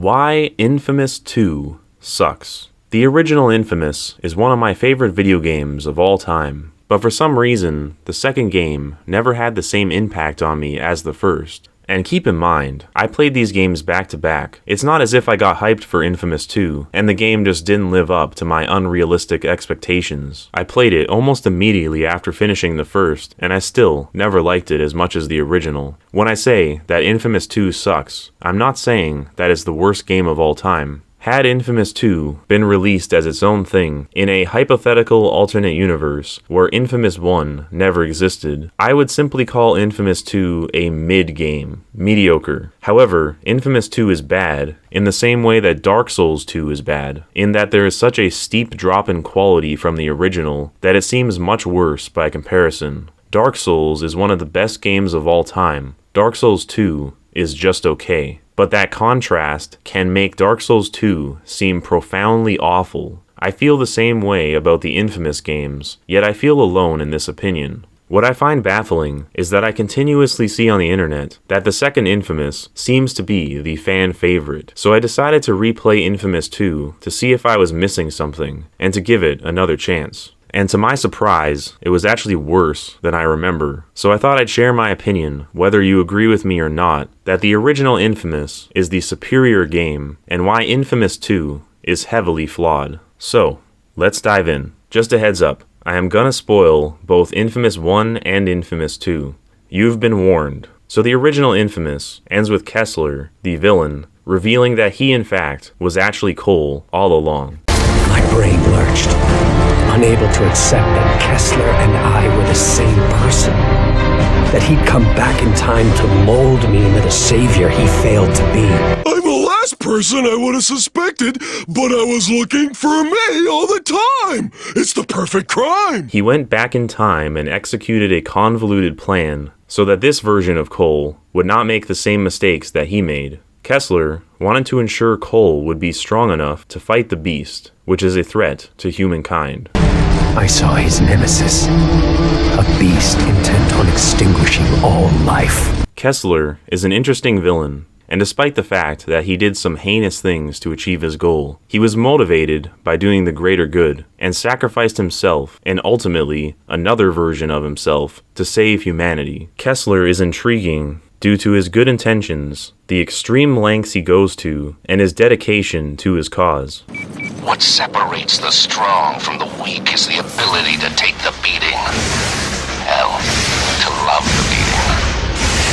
Why Infamous 2 sucks. The original Infamous is one of my favorite video games of all time, but for some reason, the second game never had the same impact on me as the first. And keep in mind, I played these games back to back. It's not as if I got hyped for Infamous 2, and the game just didn't live up to my unrealistic expectations. I played it almost immediately after finishing the first, and I still never liked it as much as the original. When I say that Infamous 2 sucks, I'm not saying that it's the worst game of all time. Had Infamous 2 been released as its own thing in a hypothetical alternate universe where Infamous 1 never existed, I would simply call Infamous 2 a mid-game, mediocre. However, Infamous 2 is bad in the same way that Dark Souls 2 is bad, in that there is such a steep drop in quality from the original that it seems much worse by comparison. Dark Souls is one of the best games of all time. Dark Souls 2 is just okay. But that contrast can make Dark Souls 2 seem profoundly awful. I feel the same way about the Infamous games, yet I feel alone in this opinion. What I find baffling is that I continuously see on the internet that the second Infamous seems to be the fan favorite, so I decided to replay Infamous 2 to see if I was missing something, and to give it another chance. And to my surprise, it was actually worse than I remember. So I thought I'd share my opinion, whether you agree with me or not, that the original Infamous is the superior game, and why Infamous 2 is heavily flawed. So, let's dive in. Just a heads up, I am gonna spoil both Infamous 1 and Infamous 2. You've been warned. So the original Infamous ends with Kessler, the villain, revealing that he in fact was actually Cole all along. My brain lurched, unable to accept that Kessler and I were the same person. That he'd come back in time to mold me into the savior he failed to be. I'm the last person I would have suspected, but I was looking for me all the time! It's the perfect crime! He went back in time and executed a convoluted plan so that this version of Cole would not make the same mistakes that he made. Kessler wanted to ensure Cole would be strong enough to fight the Beast, which is a threat to humankind. I saw his nemesis, a beast intent on extinguishing all life. Kessler is an interesting villain, and despite the fact that he did some heinous things to achieve his goal, he was motivated by doing the greater good, and sacrificed himself, and ultimately another version of himself, to save humanity. Kessler is intriguing due to his good intentions, the extreme lengths he goes to, and his dedication to his cause. What separates the strong from the weak is the ability to take the beating. Hell, to love the beating.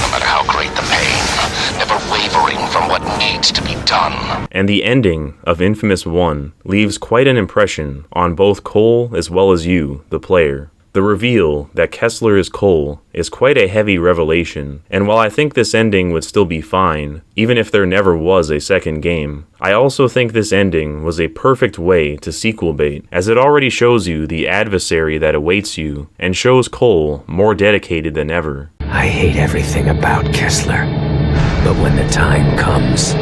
No matter how great the pain, never wavering from what needs to be done. And the ending of Infamous 1 leaves quite an impression on both Cole as well as you, the player. The reveal that Kessler is Cole is quite a heavy revelation, and while I think this ending would still be fine, even if there never was a second game, I also think this ending was a perfect way to sequel bait, as it already shows you the adversary that awaits you, and shows Cole more dedicated than ever. I hate everything about Kessler, but when the time comes,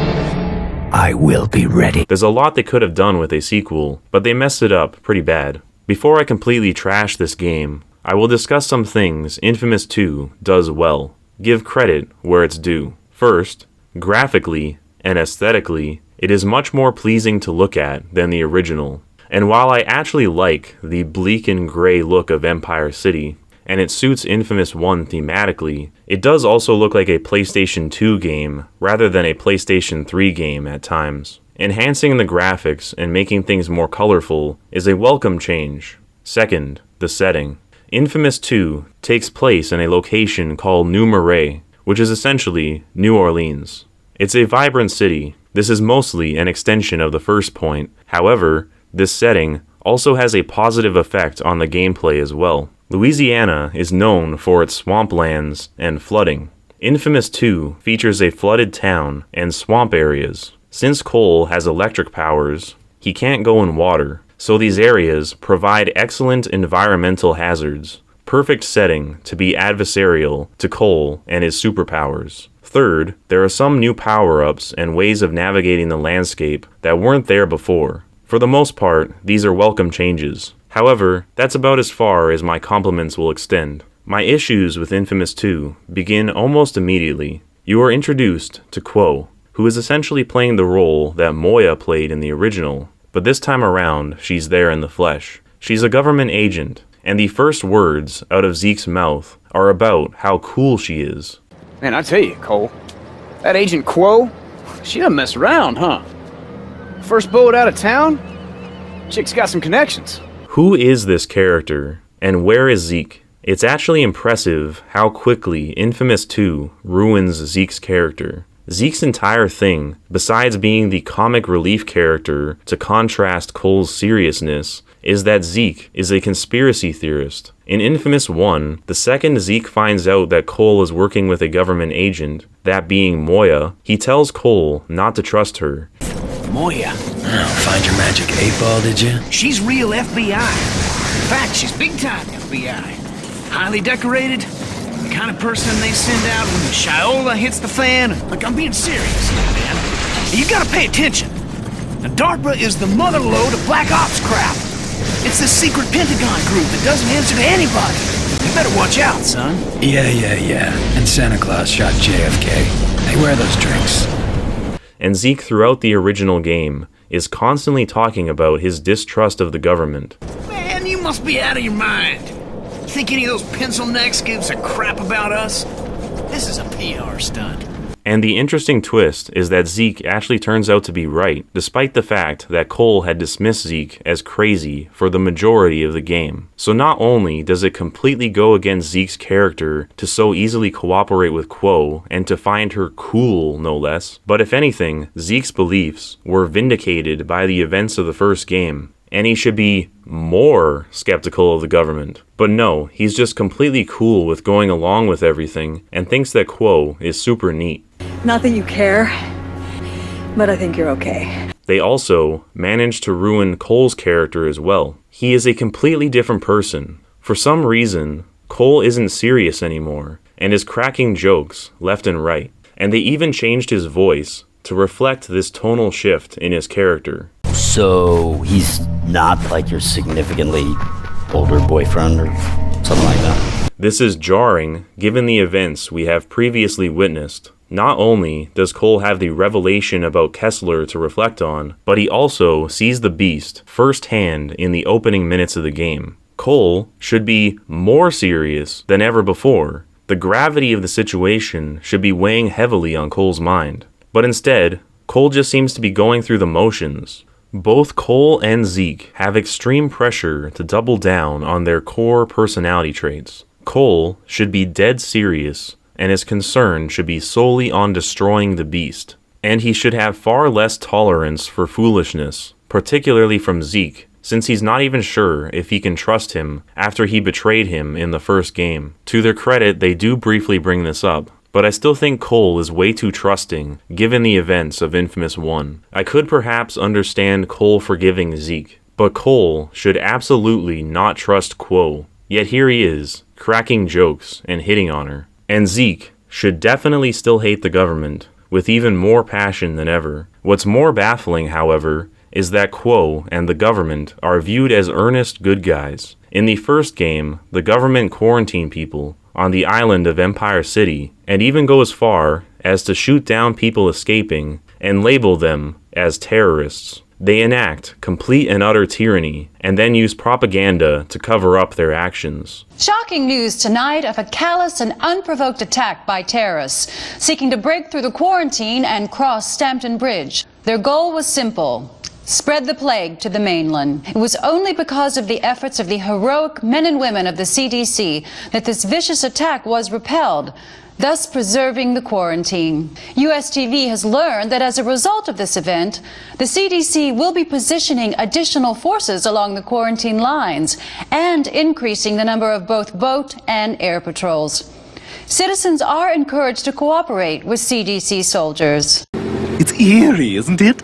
I will be ready. There's a lot they could have done with a sequel, but they messed it up pretty bad. Before I completely trash this game, I will discuss some things Infamous 2 does well. Give credit where it's due. First, graphically and aesthetically, it is much more pleasing to look at than the original. And while I actually like the bleak and gray look of Empire City, and it suits Infamous 1 thematically, it does also look like a PlayStation 2 game rather than a PlayStation 3 game at times. Enhancing the graphics and making things more colorful is a welcome change. Second, the setting. Infamous 2 takes place in a location called New Marais, which is essentially New Orleans. It's a vibrant city. This is mostly an extension of the first point. However, this setting also has a positive effect on the gameplay as well. Louisiana is known for its swamplands and flooding. Infamous 2 features a flooded town and swamp areas. Since Cole has electric powers, he can't go in water, so these areas provide excellent environmental hazards. Perfect setting to be adversarial to Cole and his superpowers. Third, there are some new power-ups and ways of navigating the landscape that weren't there before. For the most part, these are welcome changes. However, that's about as far as my compliments will extend. My issues with Infamous 2 begin almost immediately. You are introduced to Quo, who is essentially playing the role that Moya played in the original, but this time around, she's there in the flesh. She's a government agent, and the first words out of Zeke's mouth are about how cool she is. Man, I tell you, Cole, that Agent Quo, she doesn't mess around, huh? First boat out of town? Chick's got some connections. Who is this character, and where is Zeke? It's actually impressive how quickly Infamous 2 ruins Zeke's character. Zeke's entire thing, besides being the comic relief character to contrast Cole's seriousness, is that Zeke is a conspiracy theorist. In Infamous 1, the second Zeke finds out that Cole is working with a government agent, that being Moya, he tells Cole not to trust her. Moya. Oh, find your magic 8-ball, did you? She's real FBI. In fact, she's big-time FBI. Highly decorated. The kind of person they send out when the Shiola hits the fan. Look, I'm being serious, man. You gotta pay attention. Now, DARPA is the mother lode of Black Ops crap. It's this secret Pentagon group that doesn't answer to anybody. You better watch out, son. Yeah. And Santa Claus shot JFK. Hey, where are those drinks? And Zeke throughout the original game is constantly talking about his distrust of the government. Man, you must be out of your mind. Think any of those pencil necks gives a crap about us? This is a PR stunt. And the interesting twist is that Zeke actually turns out to be right, despite the fact that Cole had dismissed Zeke as crazy for the majority of the game. So not only does it completely go against Zeke's character to so easily cooperate with Quo and to find her cool, no less, but if anything, Zeke's beliefs were vindicated by the events of the first game, and he should be more skeptical of the government. But no, he's just completely cool with going along with everything and thinks that Quo is super neat. Not that you care, but I think you're okay. They also managed to ruin Cole's character as well. He is a completely different person. For some reason, Cole isn't serious anymore and is cracking jokes left and right. And they even changed his voice to reflect this tonal shift in his character. So he's not like your significantly older boyfriend or something like that? This is jarring given the events we have previously witnessed. Not only does Cole have the revelation about Kessler to reflect on, but he also sees the beast firsthand in the opening minutes of the game. Cole should be more serious than ever before. The gravity of the situation should be weighing heavily on Cole's mind. But instead, Cole just seems to be going through the motions. Both Cole and Zeke have extreme pressure to double down on their core personality traits. Cole should be dead serious, and his concern should be solely on destroying the beast. And he should have far less tolerance for foolishness, particularly from Zeke, since he's not even sure if he can trust him after he betrayed him in the first game. To their credit, they do briefly bring this up, but I still think Cole is way too trusting, given the events of Infamous 1. I could perhaps understand Cole forgiving Zeke, but Cole should absolutely not trust Quo. Yet here he is, cracking jokes and hitting on her. And Zeke should definitely still hate the government, with even more passion than ever. What's more baffling, however, is that Quo and the government are viewed as earnest good guys. In the first game, the government quarantined people on the island of Empire City, and even go as far as to shoot down people escaping and label them as terrorists. They enact complete and utter tyranny, and then use propaganda to cover up their actions. Shocking news tonight of a callous and unprovoked attack by terrorists seeking to break through the quarantine and cross Stampton Bridge. Their goal was simple: spread the plague to the mainland. It was only because of the efforts of the heroic men and women of the CDC that this vicious attack was repelled, thus preserving the quarantine. US TV has learned that as a result of this event, the CDC will be positioning additional forces along the quarantine lines and increasing the number of both boat and air patrols. Citizens are encouraged to cooperate with CDC soldiers. It's eerie, isn't it?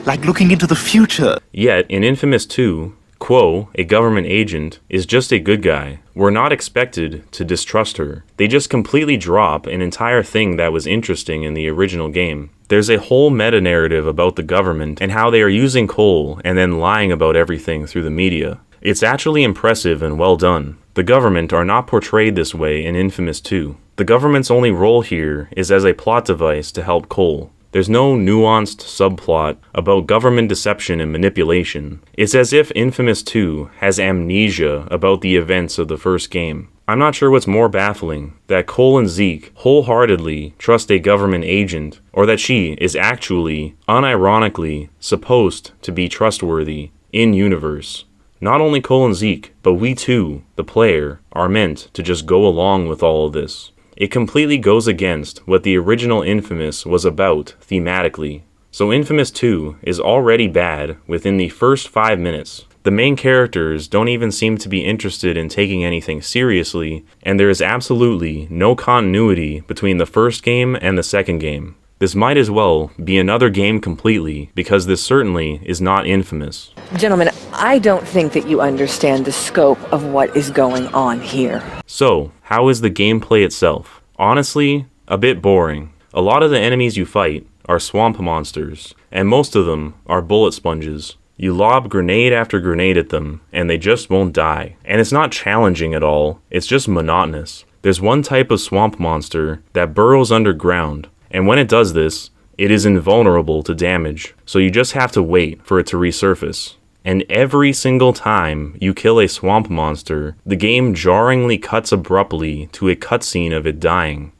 Like looking into the future. Yet, in Infamous 2, Quo, a government agent, is just a good guy. We're not expected to distrust her. They just completely drop an entire thing that was interesting in the original game. There's a whole meta-narrative about the government and how they are using Cole and then lying about everything through the media. It's actually impressive and well done. The government are not portrayed this way in Infamous 2. The government's only role here is as a plot device to help Cole. There's no nuanced subplot about government deception and manipulation. It's as if Infamous 2 has amnesia about the events of the first game. I'm not sure what's more baffling, that Cole and Zeke wholeheartedly trust a government agent, or that she is actually, unironically, supposed to be trustworthy in-universe. Not only Cole and Zeke, but we too, the player, are meant to just go along with all of this. It completely goes against what the original Infamous was about thematically. So Infamous 2 is already bad within the first 5 minutes. The main characters don't even seem to be interested in taking anything seriously, and there is absolutely no continuity between the first game and the second game. This might as well be another game completely, because this certainly is not Infamous. Gentlemen, I don't think that you understand the scope of what is going on here. So, how is the gameplay itself? Honestly, a bit boring. A lot of the enemies you fight are swamp monsters, and most of them are bullet sponges. You lob grenade after grenade at them, and they just won't die. And it's not challenging at all, it's just monotonous. There's one type of swamp monster that burrows underground, and when it does this, it is invulnerable to damage, so you just have to wait for it to resurface. And every single time you kill a swamp monster, the game jarringly cuts abruptly to a cutscene of it dying.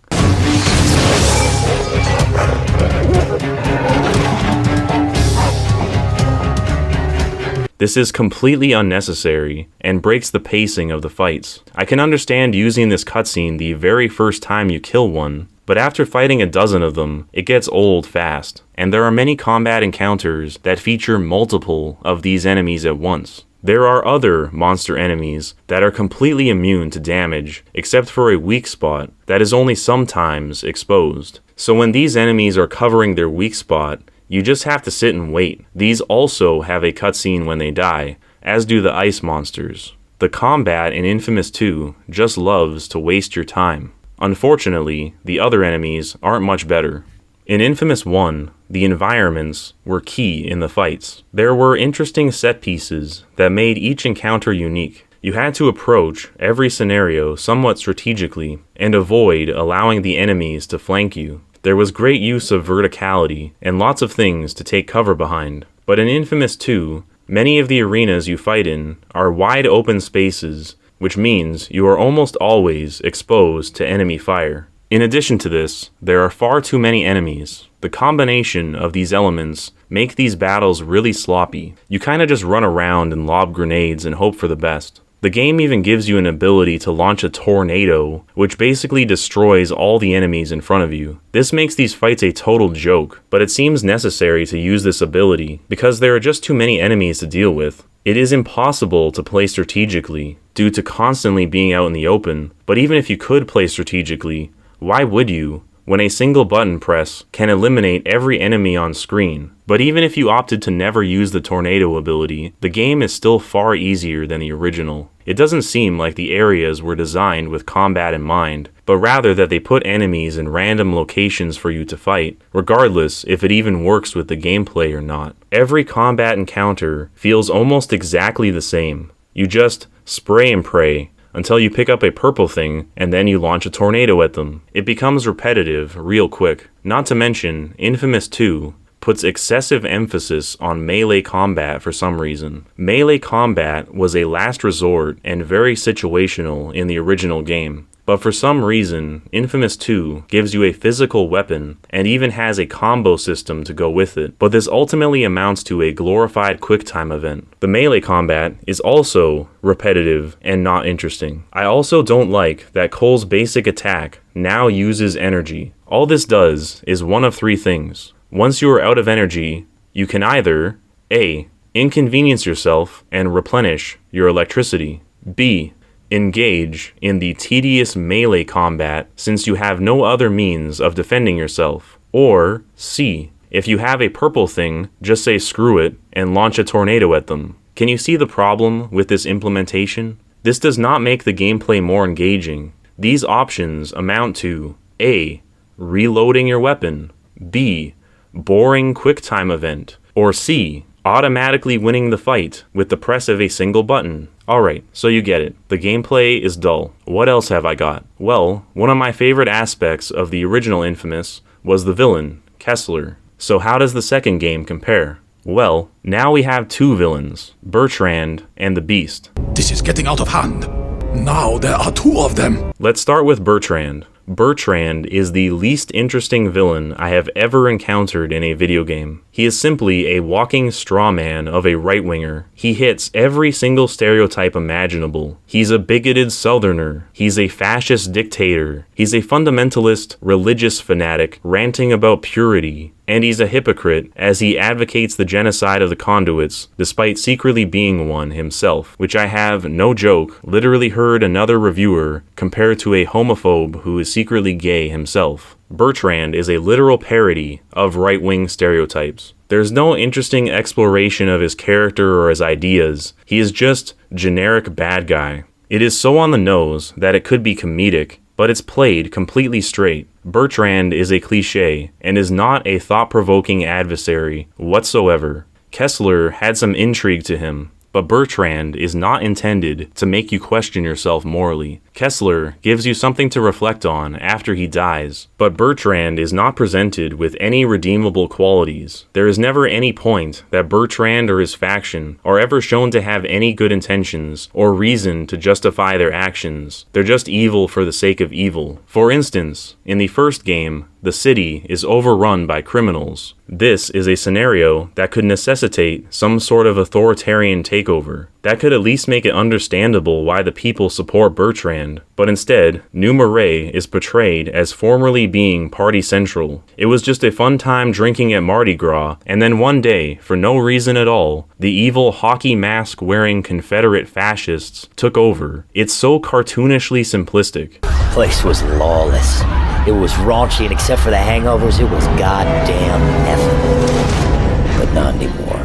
This is completely unnecessary and breaks the pacing of the fights. I can understand using this cutscene the very first time you kill one, but after fighting a dozen of them, it gets old fast, and there are many combat encounters that feature multiple of these enemies at once. There are other monster enemies that are completely immune to damage, except for a weak spot that is only sometimes exposed. So when these enemies are covering their weak spot, you just have to sit and wait. These also have a cutscene when they die, as do the ice monsters. The combat in Infamous 2 just loves to waste your time. Unfortunately, the other enemies aren't much better. In Infamous 1, the environments were key in the fights. There were interesting set pieces that made each encounter unique. You had to approach every scenario somewhat strategically and avoid allowing the enemies to flank you. There was great use of verticality and lots of things to take cover behind. But in Infamous 2, many of the arenas you fight in are wide open spaces, which means you are almost always exposed to enemy fire. In addition to this, there are far too many enemies. The combination of these elements make these battles really sloppy. You kinda just run around and lob grenades and hope for the best. The game even gives you an ability to launch a tornado, which basically destroys all the enemies in front of you. This makes these fights a total joke, but it seems necessary to use this ability because there are just too many enemies to deal with. It is impossible to play strategically due to constantly being out in the open, but even if you could play strategically, why would you, when a single button press can eliminate every enemy on screen? But even if you opted to never use the tornado ability, the game is still far easier than the original. It doesn't seem like the areas were designed with combat in mind, but rather that they put enemies in random locations for you to fight, regardless if it even works with the gameplay or not. Every combat encounter feels almost exactly the same. You just spray and pray until you pick up a purple thing, and then you launch a tornado at them. It becomes repetitive real quick. Not to mention, Infamous 2 puts excessive emphasis on melee combat for some reason. Melee combat was a last resort and very situational in the original game. But for some reason, Infamous 2 gives you a physical weapon and even has a combo system to go with it, but this ultimately amounts to a glorified QuickTime event. The melee combat is also repetitive and not interesting. I also don't like that Cole's basic attack now uses energy. All this does is one of three things. Once you are out of energy, you can either A. Inconvenience yourself and replenish your electricity. B. Engage in the tedious melee combat since you have no other means of defending yourself. Or C. If you have a purple thing, just say screw it and launch a tornado at them. Can you see the problem with this implementation? This does not make the gameplay more engaging. These options amount to A. Reloading your weapon, B. Boring QuickTime event, or C. Automatically winning the fight with the press of a single button. Alright, so you get it. The gameplay is dull. What else have I got? Well, one of my favorite aspects of the original Infamous was the villain, Kessler. So how does the second game compare? Well, now we have two villains, Bertrand and the Beast. This is getting out of hand. Now there are two of them. Let's start with Bertrand. Bertrand is the least interesting villain I have ever encountered in a video game. He is simply a walking straw man of a right-winger. He hits every single stereotype imaginable. He's a bigoted southerner. He's a fascist dictator. He's a fundamentalist religious fanatic ranting about purity. And he's a hypocrite as he advocates the genocide of the conduits despite secretly being one himself, which I have, no joke, literally heard another reviewer compare to a homophobe who is secretly gay himself. Bertrand is a literal parody of right-wing stereotypes. There's no interesting exploration of his character or his ideas. He is just generic bad guy. It is so on the nose that it could be comedic, but it's played completely straight. Bertrand is a cliché and is not a thought-provoking adversary whatsoever. Kessler had some intrigue to him, but Bertrand is not intended to make you question yourself morally. Kessler gives you something to reflect on after he dies, but Bertrand is not presented with any redeemable qualities. There is never any point that Bertrand or his faction are ever shown to have any good intentions or reason to justify their actions. They're just evil for the sake of evil. For instance, in the first game, the city is overrun by criminals. This is a scenario that could necessitate some sort of authoritarian takeover. That could at least make it understandable why the people support Bertrand, but instead, New Marais is portrayed as formerly being party central. It was just a fun time drinking at Mardi Gras, and then one day, for no reason at all, the evil hockey mask wearing Confederate fascists took over. It's so cartoonishly simplistic. The place was lawless. It was raunchy, and except for the hangovers, it was goddamn nothing. But not anymore.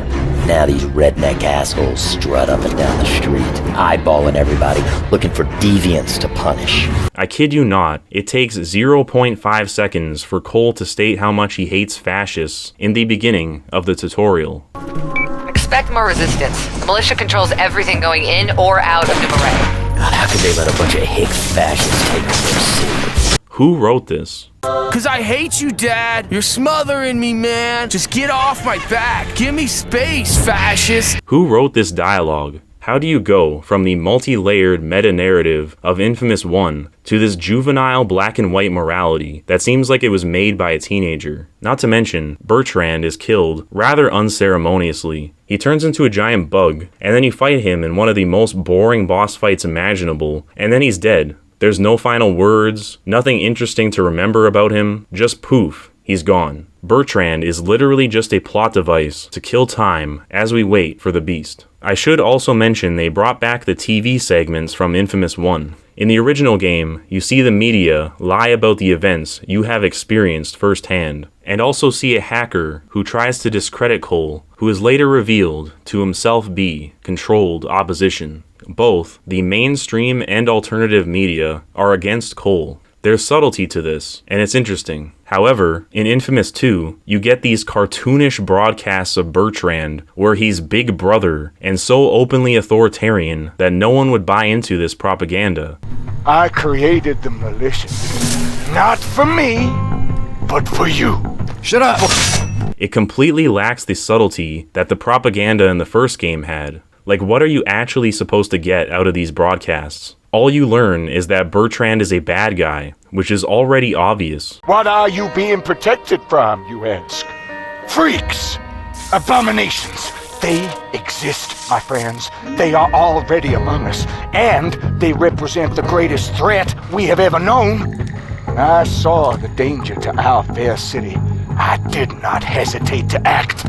Now these redneck assholes strut up and down the street, eyeballing everybody, looking for deviants to punish. I kid you not, it takes 0.5 seconds for Cole to state how much he hates fascists in the beginning of the tutorial. Expect more resistance. The militia controls everything going in or out of New Marais. God, how could they let a bunch of hick fascists take over their city? Who wrote this? Cause I hate you, Dad. You're smothering me, man. Just get off my back. Give me space, fascist. Who wrote this dialogue? How do you go from the multi-layered meta-narrative of Infamous 1 to this juvenile black and white morality that seems like it was made by a teenager? Not to mention, Bertrand is killed rather unceremoniously. He turns into a giant bug, and then you fight him in one of the most boring boss fights imaginable, and then he's dead. There's no final words, nothing interesting to remember about him, just poof, he's gone. Bertrand is literally just a plot device to kill time as we wait for the Beast. I should also mention they brought back the TV segments from Infamous 1. In the original game, you see the media lie about the events you have experienced firsthand, and also see a hacker who tries to discredit Cole, who is later revealed to himself be controlled opposition. Both the mainstream and alternative media are against Cole. There's subtlety to this, and it's interesting. However, in Infamous 2, you get these cartoonish broadcasts of Bertrand where he's Big Brother and so openly authoritarian that no one would buy into this propaganda. I created the militia. Not for me, but for you. Shut up! It completely lacks the subtlety that the propaganda in the first game had. Like, what are you actually supposed to get out of these broadcasts? All you learn is that Bertrand is a bad guy, which is already obvious. What are you being protected from, you ask? Freaks! Abominations! They exist, my friends. They are already among us, and they represent the greatest threat we have ever known. I saw the danger to our fair city. I did not hesitate to act.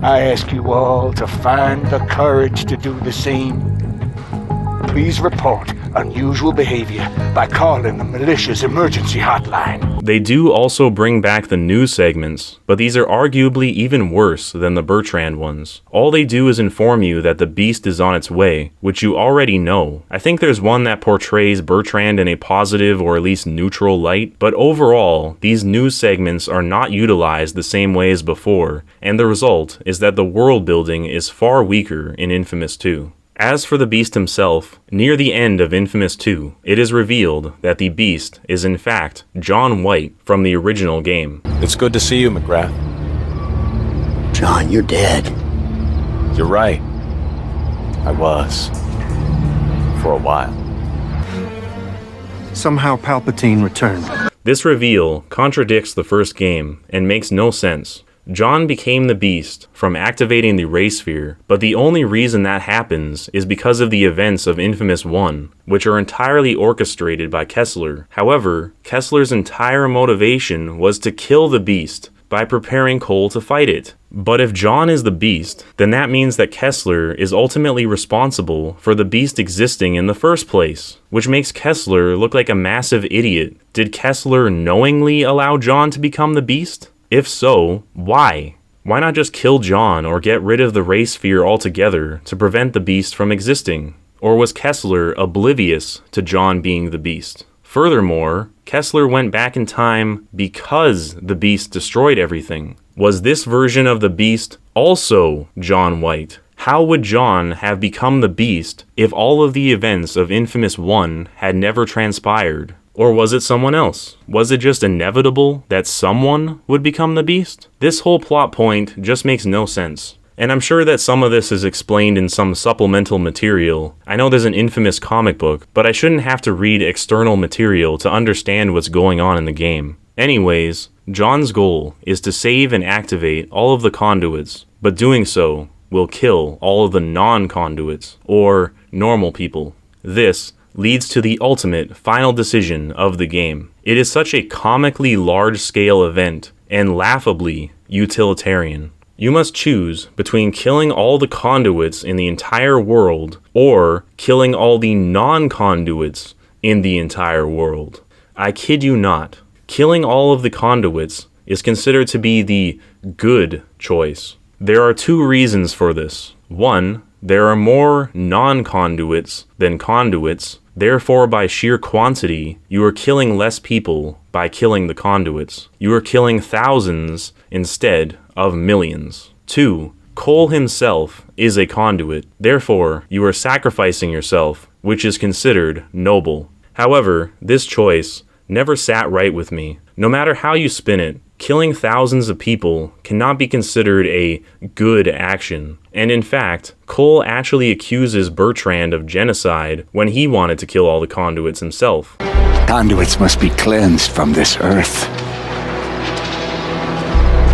I ask you all to find the courage to do the same. Please report unusual behavior by calling the militia's emergency hotline. They do also bring back the news segments, but these are arguably even worse than the Bertrand ones. All they do is inform you that the Beast is on its way, which you already know. I think there's one that portrays Bertrand in a positive or at least neutral light, but overall, these news segments are not utilized the same way as before, and the result is that the world building is far weaker in Infamous 2. As for the Beast himself, near the end of Infamous 2, it is revealed that the Beast is in fact John White from the original game. It's good to see you, McGrath. John, you're dead. You're right. I was. For a while. Somehow Palpatine returned. This reveal contradicts the first game and makes no sense. John became the Beast from activating the Ray Sphere, but the only reason that happens is because of the events of Infamous 1, which are entirely orchestrated by Kessler. However, Kessler's entire motivation was to kill the Beast by preparing Cole to fight it. But if John is the Beast, then that means that Kessler is ultimately responsible for the Beast existing in the first place, which makes Kessler look like a massive idiot. Did Kessler knowingly allow John to become the Beast? If so, why? Why not just kill John or get rid of the Ray Sphere altogether to prevent the Beast from existing? Or was Kessler oblivious to John being the Beast? Furthermore, Kessler went back in time because the Beast destroyed everything. Was this version of the Beast also John White? How would John have become the Beast if all of the events of Infamous 1 had never transpired? Or was it someone else? Was it just inevitable that someone would become the Beast? This whole plot point just makes no sense. And I'm sure that some of this is explained in some supplemental material. I know there's an Infamous comic book, but I shouldn't have to read external material to understand what's going on in the game. Anyways, John's goal is to save and activate all of the conduits, but doing so will kill all of the non-conduits, or normal people. This leads to the ultimate final decision of the game. It is such a comically large-scale event and laughably utilitarian. You must choose between killing all the conduits in the entire world or killing all the non-conduits in the entire world. I kid you not. Killing all of the conduits is considered to be the good choice. There are two reasons for this. One, there are more non-conduits than conduits. Therefore, by sheer quantity, you are killing less people by killing the conduits. You are killing thousands instead of millions. 2. Cole himself is a conduit. Therefore, you are sacrificing yourself, which is considered noble. However, this choice never sat right with me. No matter how you spin it, killing thousands of people cannot be considered a good action. And in fact, Cole actually accuses Bertrand of genocide when he wanted to kill all the conduits himself. Conduits must be cleansed from this earth.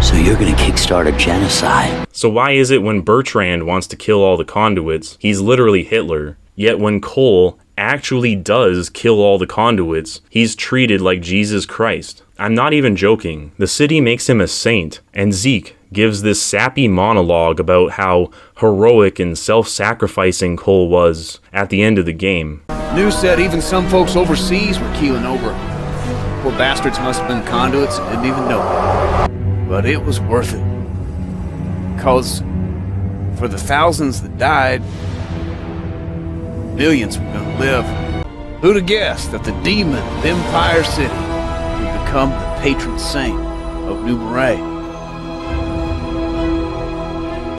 So you're gonna kickstart a genocide? So why is it when Bertrand wants to kill all the conduits, he's literally Hitler, yet when Cole actually does kill all the conduits, he's treated like Jesus Christ? I'm not even joking. The city makes him a saint, and Zeke gives this sappy monologue about how heroic and self-sacrificing Cole was at the end of the game. News said even some folks overseas were keeling over. Poor bastards must have been conduits and didn't even know it. But it was worth it. 'Cause for the thousands that died, millions were gonna live. Who'd have guessed that the demon of Empire City would become the patron saint of New Marais?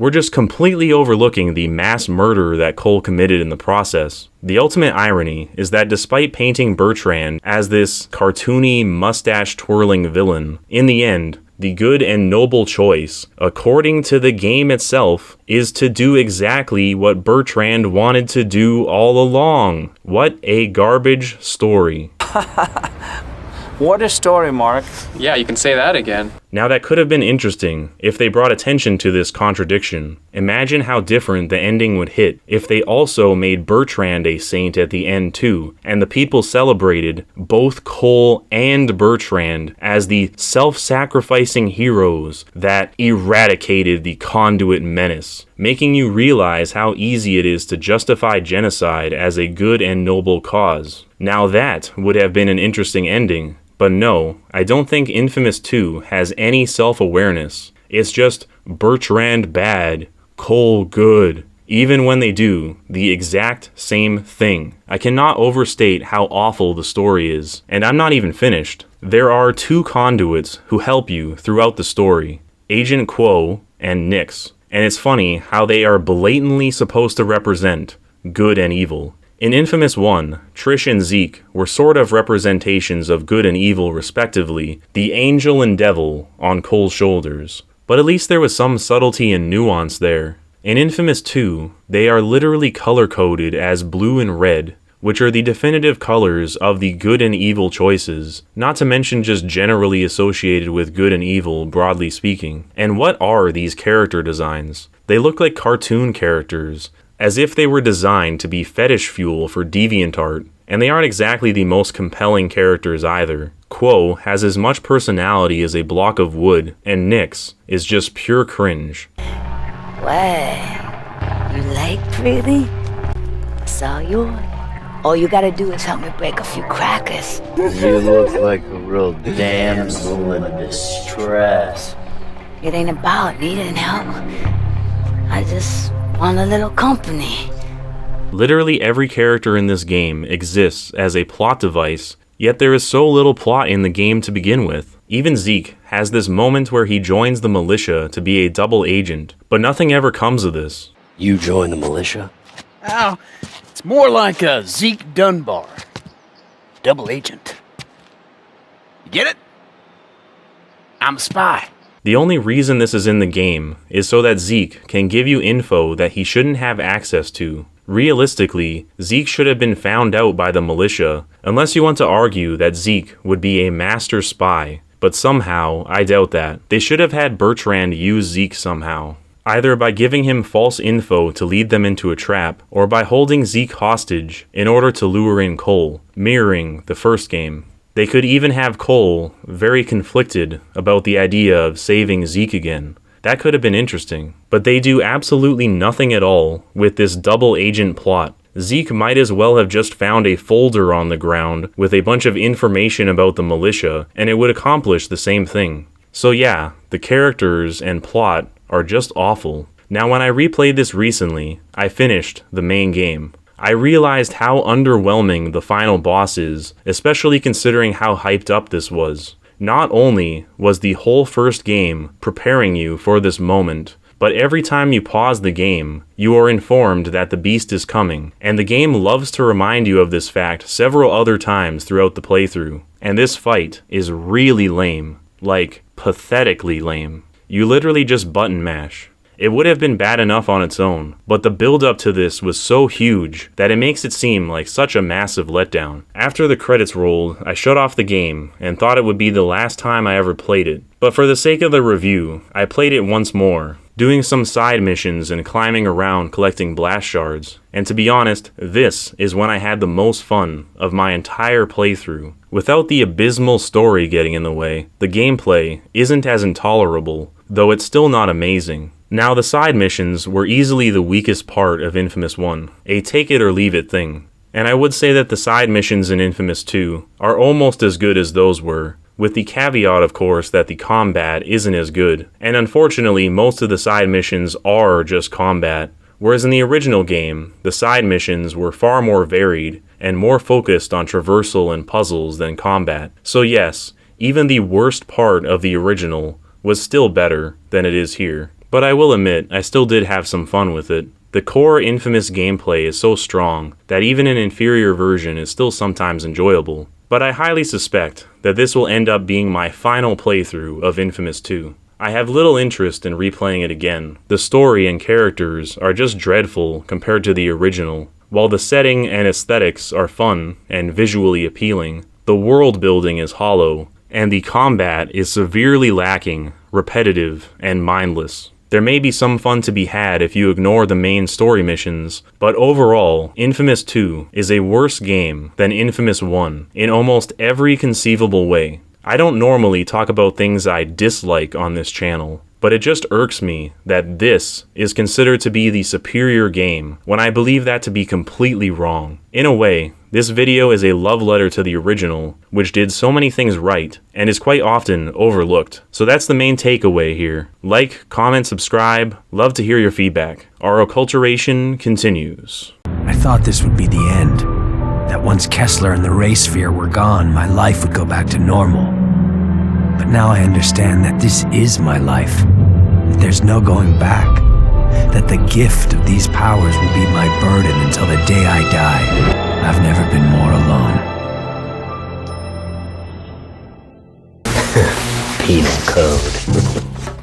We're just completely overlooking the mass murder that Cole committed in the process. The ultimate irony is that despite painting Bertrand as this cartoony, mustache-twirling villain, in the end, the good and noble choice, according to the game itself, is to do exactly what Bertrand wanted to do all along. What a garbage story. What a story, Mark. Yeah, you can say that again. Now that could have been interesting if they brought attention to this contradiction. Imagine how different the ending would hit if they also made Bertrand a saint at the end too, and the people celebrated both Cole and Bertrand as the self-sacrificing heroes that eradicated the conduit menace, making you realize how easy it is to justify genocide as a good and noble cause. Now that would have been an interesting ending. But no, I don't think Infamous 2 has any self-awareness. It's just Bertrand bad, Cole good, even when they do the exact same thing. I cannot overstate how awful the story is, and I'm not even finished. There are two conduits who help you throughout the story, Agent Quo and Nyx, and it's funny how they are blatantly supposed to represent good and evil. In Infamous 1, Trish and Zeke were sort of representations of good and evil respectively, the angel and devil on Cole's shoulders. but at least there was some subtlety and nuance there. In Infamous 2, they are literally color-coded as blue and red, which are the definitive colors of the good and evil choices, not to mention just generally associated with good and evil, broadly speaking. And what are these character designs? They look like cartoon characters, as if they were designed to be fetish fuel for DeviantArt, and they aren't exactly the most compelling characters either. Quo has as much personality as a block of wood, and Nyx is just pure cringe. Well, you like pretty? That's all yours. All you gotta do is help me break a few crackers. You look like a real damsel in distress. It ain't about needing help. I just want a little company. Literally every character in this game exists as a plot device, yet there is so little plot in the game to begin with. Even Zeke has this moment where he joins the militia to be a double agent, but nothing ever comes of this. You join the militia? Oh, it's more like a Zeke Dunbar. Double agent. You get it? I'm a spy. The only reason this is in the game is so that Zeke can give you info that he shouldn't have access to. Realistically, Zeke should have been found out by the militia, unless you want to argue that Zeke would be a master spy, but somehow, I doubt that. They should have had Bertrand use Zeke somehow, either by giving him false info to lead them into a trap, or by holding Zeke hostage in order to lure in Cole, mirroring the first game. They could even have Cole very conflicted about the idea of saving Zeke again. That could have been interesting. But they do absolutely nothing at all with this double agent plot. Zeke might as well have just found a folder on the ground with a bunch of information about the militia, and it would accomplish the same thing. So yeah, the characters and plot are just awful. Now when I replayed this recently, I finished the main game. I realized how underwhelming the final boss is, especially considering how hyped up this was. Not only was the whole first game preparing you for this moment, but every time you pause the game, you are informed that the beast is coming, and the game loves to remind you of this fact several other times throughout the playthrough. And this fight is really lame, like pathetically lame. You literally just button mash. It would have been bad enough on its own, but the build up to this was so huge that it makes it seem like such a massive letdown. After the credits rolled, I shut off the game and thought it would be the last time I ever played it. But for the sake of the review, I played it once more, doing some side missions and climbing around collecting blast shards. And to be honest, this is when I had the most fun of my entire playthrough. Without the abysmal story getting in the way, the gameplay isn't as intolerable, though it's still not amazing. Now, the side missions were easily the weakest part of Infamous 1, a take-it-or-leave-it thing. And I would say that the side missions in Infamous 2 are almost as good as those were, with the caveat, of course, that the combat isn't as good. And unfortunately, most of the side missions are just combat, whereas in the original game, the side missions were far more varied and more focused on traversal and puzzles than combat. So yes, even the worst part of the original was still better than it is here. But I will admit, I still did have some fun with it. The core Infamous gameplay is so strong that even an inferior version is still sometimes enjoyable. But I highly suspect that this will end up being my final playthrough of Infamous 2. I have little interest in replaying it again. The story and characters are just dreadful compared to the original. While the setting and aesthetics are fun and visually appealing, the world building is hollow, and the combat is severely lacking, repetitive, and mindless. There may be some fun to be had if you ignore the main story missions, but overall, Infamous 2 is a worse game than Infamous 1 in almost every conceivable way. I don't normally talk about things I dislike on this channel, but it just irks me that this is considered to be the superior game when I believe that to be completely wrong. In a way, this video is a love letter to the original, which did so many things right, and is quite often overlooked. So that's the main takeaway here. Like, comment, subscribe, love to hear your feedback. Our acculturation continues. I thought this would be the end. That once Kessler and the Ray Sphere were gone, my life would go back to normal. But now I understand that this is my life, that there's no going back, that the gift of these powers will be my burden until the day I die. I've never been more alone. Penal code.